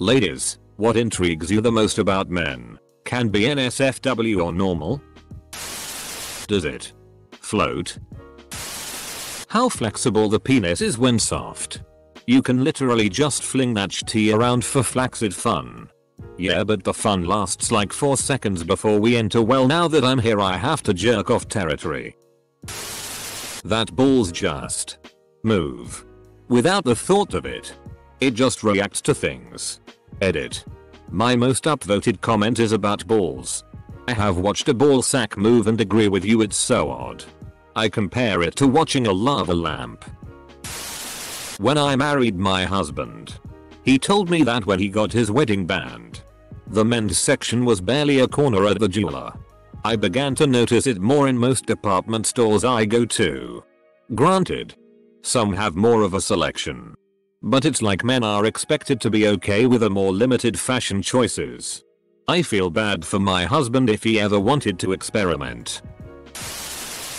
Ladies, what intrigues you the most about men? Can be NSFW or normal? Does it float? How flexible the penis is when soft. You can literally just fling that ht around for flaccid fun. Yeah, but the fun lasts like 4 seconds before we enter well now that I'm here I have to jerk off territory. That balls just move. Without the thought of it. It just reacts to things. Edit. My most upvoted comment is about balls. I have watched a ball sack move and agree with you, it's so odd. I compare it to watching a lava lamp. When I married my husband, he told me that when he got his wedding band, the men's section was barely a corner at the jeweler. I began to notice it more in most department stores I go to. Granted, some have more of a selection. But it's like men are expected to be okay with a more limited fashion choices. I feel bad for my husband if he ever wanted to experiment.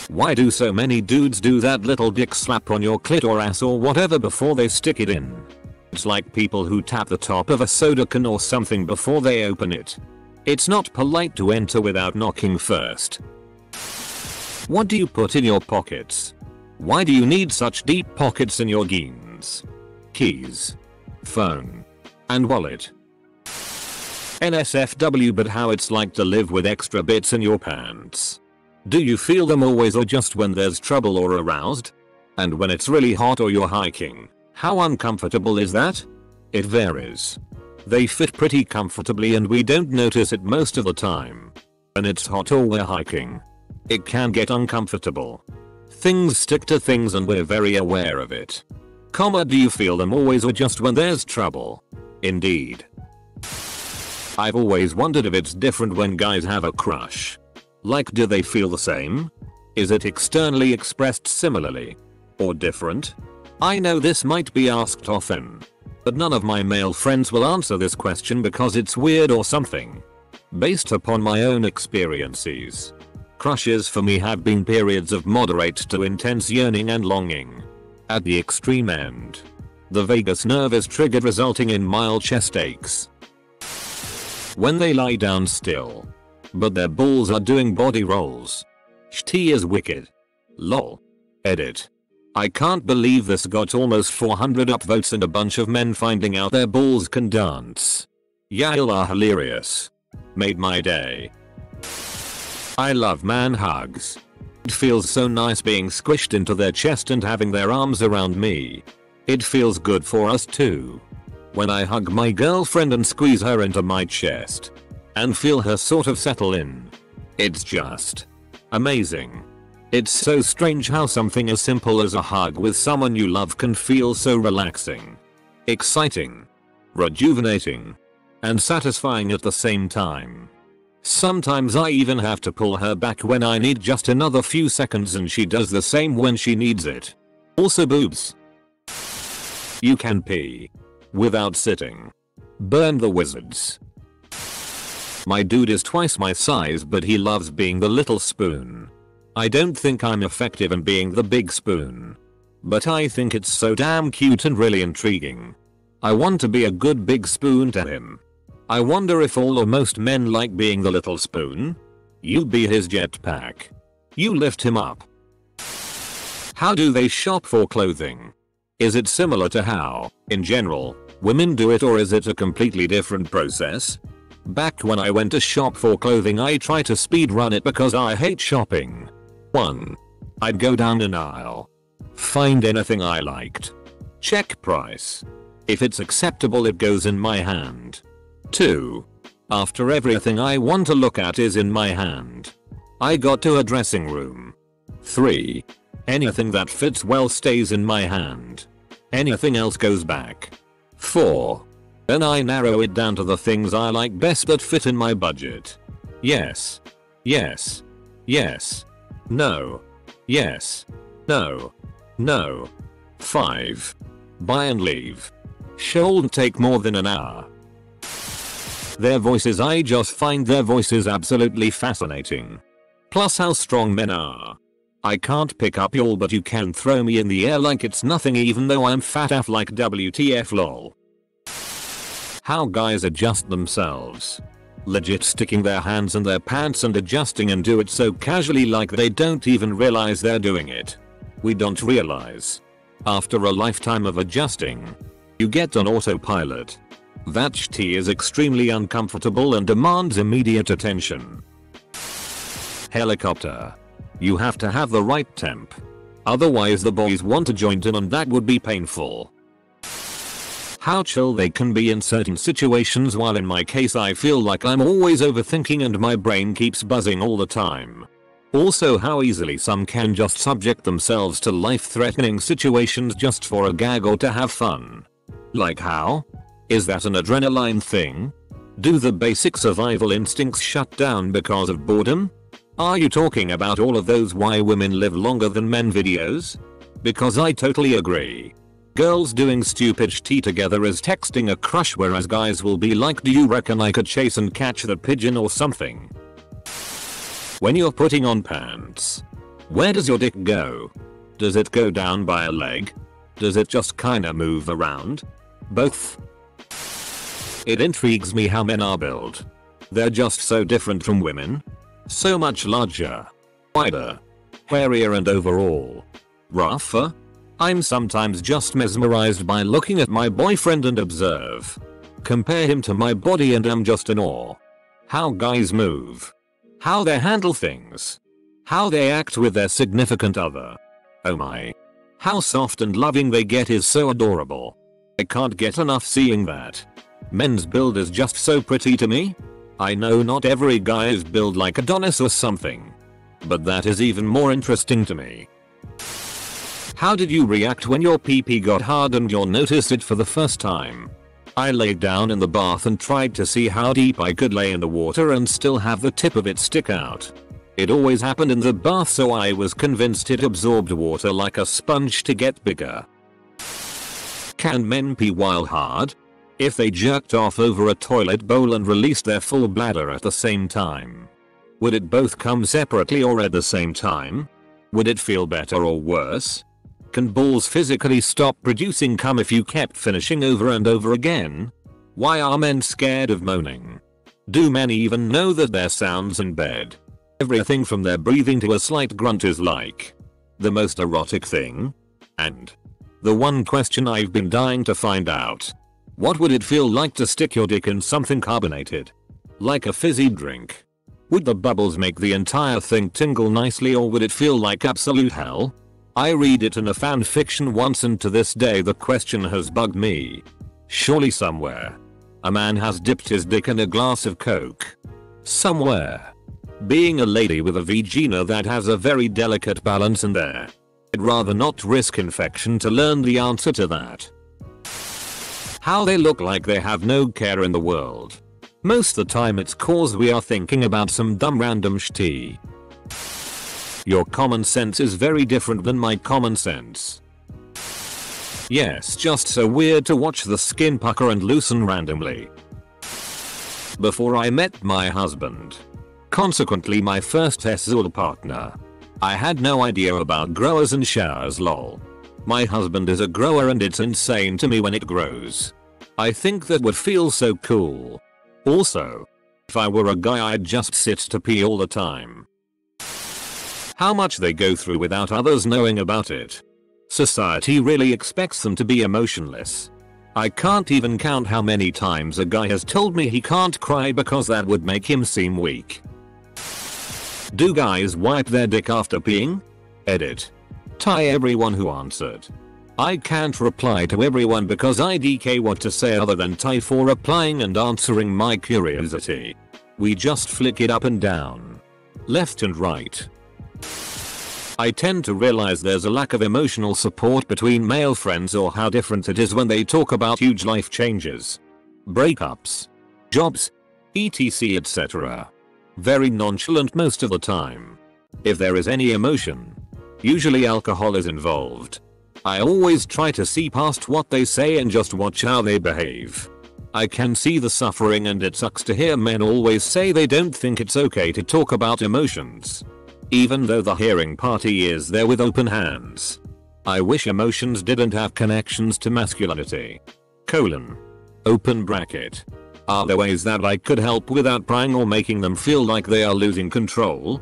Why do so many dudes do that little dick slap on your clit or ass or whatever before they stick it in? It's like people who tap the top of a soda can or something before they open it. It's not polite to enter without knocking first. What do you put in your pockets? Why do you need such deep pockets in your jeans? Keys, phone, and wallet. NSFW, but how it's like to live with extra bits in your pants. Do you feel them always or just when there's trouble or aroused? And when it's really hot or you're hiking, how uncomfortable is that? It varies. They fit pretty comfortably and we don't notice it most of the time. When it's hot or we're hiking, it can get uncomfortable. Things stick to things and we're very aware of it. Do you feel them always or just when there's trouble? Indeed. I've always wondered if it's different when guys have a crush. Like, do they feel the same? Is it externally expressed similarly? Or different? I know this might be asked often, but none of my male friends will answer this question because it's weird or something. Based upon my own experiences, crushes for me have been periods of moderate to intense yearning and longing. At the extreme end, the vagus nerve is triggered, resulting in mild chest aches. When they lie down still, but their balls are doing body rolls. Ht is wicked. Lol. Edit. I can't believe this got almost 400 upvotes and a bunch of men finding out their balls can dance. Y'all are hilarious. Made my day. I love man hugs. It feels so nice being squished into their chest and having their arms around me. It feels good for us too. When I hug my girlfriend and squeeze her into my chest and feel her sort of settle in. It's just amazing. It's so strange how something as simple as a hug with someone you love can feel so relaxing, exciting, rejuvenating, and satisfying at the same time. Sometimes I even have to pull her back when I need just another few seconds and she does the same when she needs it. Also boobs. You can pee without sitting. Burn the wizards. My dude is twice my size but he loves being the little spoon. I don't think I'm effective in being the big spoon. But I think it's so damn cute and really intriguing. I want to be a good big spoon to him. I wonder if all or most men like being the little spoon? You be his jetpack. You lift him up. How do they shop for clothing? Is it similar to how, in general, women do it or is it a completely different process? Back when I went to shop for clothing I try to speed run it because I hate shopping. 1. I'd go down an aisle. Find anything I liked. Check price. If it's acceptable it goes in my hand. 2. After everything I want to look at is in my hand, I got to a dressing room. 3. Anything that fits well stays in my hand. Anything else goes back. 4. Then I narrow it down to the things I like best that fit in my budget. Yes. Yes. Yes. No. Yes. No. No. 5. Buy and leave. Shouldn't take more than an hour. Their voices, I just find their voices absolutely fascinating. Plus how strong men are. I can't pick up y'all but you can throw me in the air like it's nothing even though I'm fat af like WTF lol. How guys adjust themselves. Legit sticking their hands in their pants and adjusting, and do it so casually like they don't even realize they're doing it. We don't realize. After a lifetime of adjusting, you get on autopilot. That shit is extremely uncomfortable and demands immediate attention. Helicopter. You have to have the right temp. Otherwise the boys want to join in and that would be painful. How chill they can be in certain situations, while in my case I feel like I'm always overthinking and my brain keeps buzzing all the time. Also how easily some can just subject themselves to life-threatening situations just for a gag or to have fun. Like how? Is that an adrenaline thing? Do the basic survival instincts shut down because of boredom? Are you talking about all of those why women live longer than men videos? Because I totally agree. Girls doing stupid shit together is texting a crush, whereas guys will be like, do you reckon I could chase and catch that pigeon or something? When you're putting on pants, where does your dick go? Does it go down by a leg? Does it just kinda move around? Both? It intrigues me how men are built. They're just so different from women. So much larger, wider, hairier and overall rougher. I'm sometimes just mesmerized by looking at my boyfriend and observe. Compare him to my body and I'm just in awe. How guys move. How they handle things. How they act with their significant other. Oh my. How soft and loving they get is so adorable. I can't get enough seeing that. Men's build is just so pretty to me. I know not every guy is built like Adonis or something. But that is even more interesting to me. How did you react when your pee-pee got hard and you noticed it for the first time? I laid down in the bath and tried to see how deep I could lay in the water and still have the tip of it stick out. It always happened in the bath, so I was convinced it absorbed water like a sponge to get bigger. Can men pee while hard? If they jerked off over a toilet bowl and released their full bladder at the same time, would it both come separately or at the same time? Would it feel better or worse? Can balls physically stop producing cum if you kept finishing over and over again? Why are men scared of moaning? Do men even know that their sounds in bed, everything from their breathing to a slight grunt, is like the most erotic thing? And the one question I've been dying to find out. What would it feel like to stick your dick in something carbonated? Like a fizzy drink? Would the bubbles make the entire thing tingle nicely, or would it feel like absolute hell? I read it in a fan fiction once and to this day the question has bugged me. Surely somewhere a man has dipped his dick in a glass of Coke. Somewhere. Being a lady with a vagina that has a very delicate balance in there, I'd rather not risk infection to learn the answer to that. How they look like they have no care in the world. Most the time it's cause we are thinking about some dumb random shit. Your common sense is very different than my common sense. Yes, just so weird to watch the skin pucker and loosen randomly. Before I met my husband, consequently my first sexual partner, I had no idea about growers and showers, lol. My husband is a grower and it's insane to me when it grows. I think that would feel so cool. Also, if I were a guy I'd just sit to pee all the time. How much they go through without others knowing about it. Society really expects them to be emotionless. I can't even count how many times a guy has told me he can't cry because that would make him seem weak. Do guys wipe their dick after peeing? Edit. Tie everyone who answered. I can't reply to everyone because I DK what to say other than tie for replying and answering my curiosity. We just flick it up and down, left and right. I tend to realize there's a lack of emotional support between male friends, or how different it is when they talk about huge life changes, breakups, jobs, etc, etc. Very nonchalant most of the time. If there is any emotion, usually alcohol is involved. I always try to see past what they say and just watch how they behave. I can see the suffering and it sucks to hear men always say they don't think it's okay to talk about emotions, even though the hearing party is there with open hands. I wish emotions didn't have connections to masculinity. Open bracket. Are there ways that I could help without prying or making them feel like they are losing control?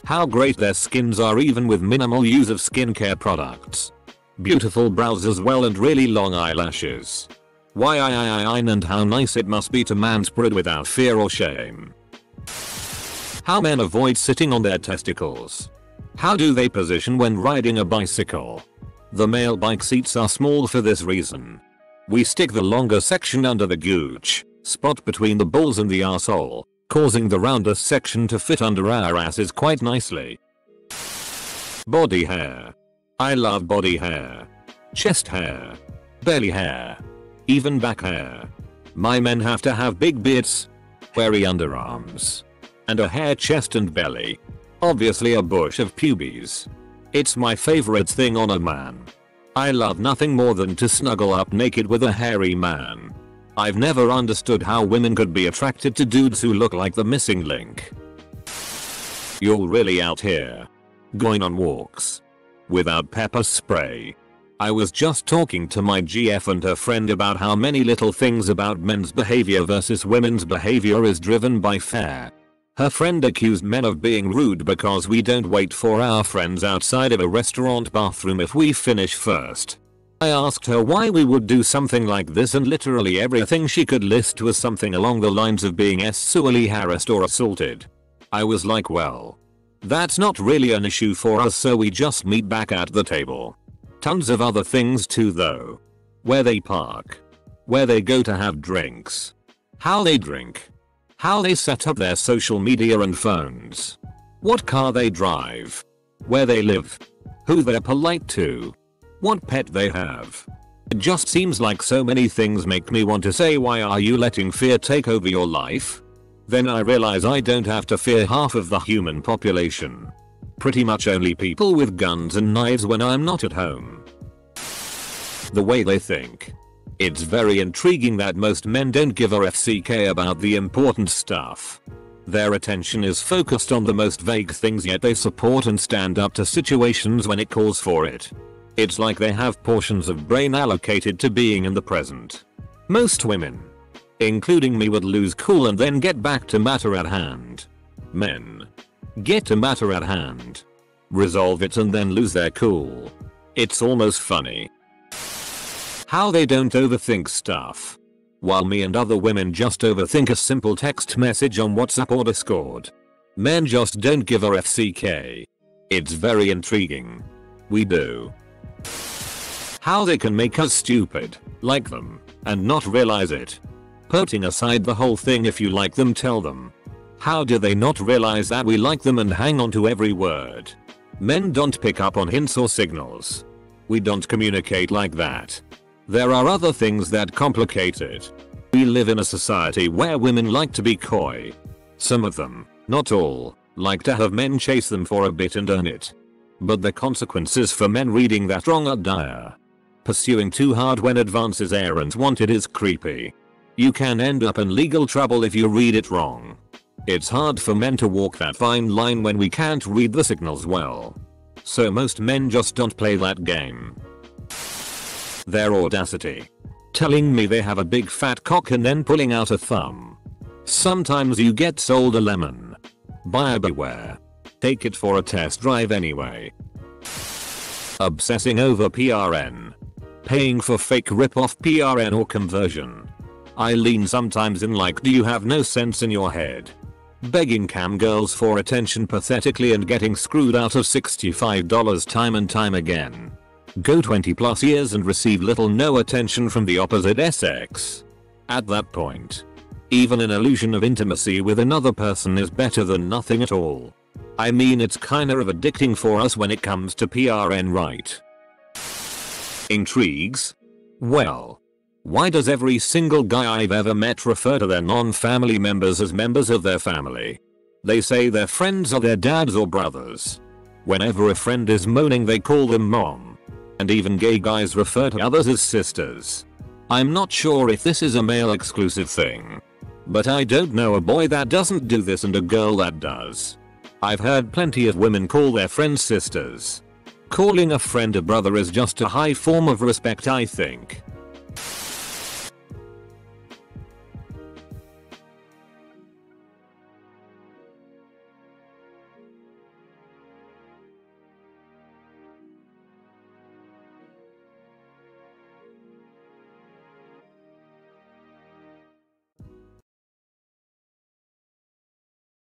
How great their skins are even with minimal use of skincare products. Beautiful brows as well and really long eyelashes. Why and how nice it must be to manspread without fear or shame. How men avoid sitting on their testicles. How do they position when riding a bicycle? The male bike seats are small for this reason. We stick the longer section under the gooch spot between the balls and the arsehole, causing the rounder section to fit under our asses quite nicely. Body hair. I love body hair. Chest hair. Belly hair. Even back hair. My men have to have big beards, hairy underarms, and a hair chest and belly. Obviously a bush of pubes. It's my favorite thing on a man. I love nothing more than to snuggle up naked with a hairy man. I've never understood how women could be attracted to dudes who look like the missing link. You're really out here. Going on walks. Without pepper spray. I was just talking to my GF and her friend about how many little things about men's behavior versus women's behavior is driven by fear. Her friend accused men of being rude because we don't wait for our friends outside of a restaurant bathroom if we finish first. I asked her why we would do something like this and literally everything she could list was something along the lines of being sexually harassed or assaulted. I was like, well, that's not really an issue for us, so we just meet back at the table. Tons of other things too though. Where they park. Where they go to have drinks. How they drink. How they set up their social media and phones. What car they drive. Where they live. Who they're polite to. What pet they have. It just seems like so many things make me want to say, why are you letting fear take over your life? Then I realize I don't have to fear half of the human population. Pretty much only people with guns and knives when I'm not at home. The way they think. It's very intriguing that most men don't give a FCK about the important stuff. Their attention is focused on the most vague things, yet they support and stand up to situations when it calls for it. It's like they have portions of brain allocated to being in the present. Most women, including me, would lose cool and then get back to matter at hand. Men get to matter at hand, resolve it, and then lose their cool. It's almost funny. How they don't overthink stuff. While me and other women just overthink a simple text message on WhatsApp or Discord. Men just don't give a FCK. It's very intriguing. We do. How they can make us stupid, like them, and not realize it. Putting aside the whole thing, if you like them, tell them. How do they not realize that we like them and hang on to every word? Men don't pick up on hints or signals. We don't communicate like that. There are other things that complicate it. We live in a society where women like to be coy. Some of them, not all, like to have men chase them for a bit and earn it. But the consequences for men reading that wrong are dire. Pursuing too hard when advances aren't wanted is creepy. You can end up in legal trouble if you read it wrong. It's hard for men to walk that fine line when we can't read the signals well. So most men just don't play that game. Their audacity. Telling me they have a big fat cock and then pulling out a thumb. Sometimes you get sold a lemon. Buyer beware. Take it for a test drive anyway. Obsessing over PRN. Paying for fake rip-off PRN or conversion. I lean sometimes in like, do you have no sense in your head? Begging cam girls for attention pathetically and getting screwed out of $65 time and time again. Go 20 plus years and receive little no attention from the opposite sex. At that point, even an illusion of intimacy with another person is better than nothing at all. I mean, it's kinda of addicting for us when it comes to PRN, right? Intrigues? Well, why does every single guy I've ever met refer to their non-family members as members of their family? They say their friends are their dads or brothers. Whenever a friend is moaning, they call them mom. And even gay guys refer to others as sisters. I'm not sure if this is a male exclusive thing. But I don't know a boy that doesn't do this and a girl that does. I've heard plenty of women call their friends sisters. Calling a friend a brother is just a high form of respect, I think.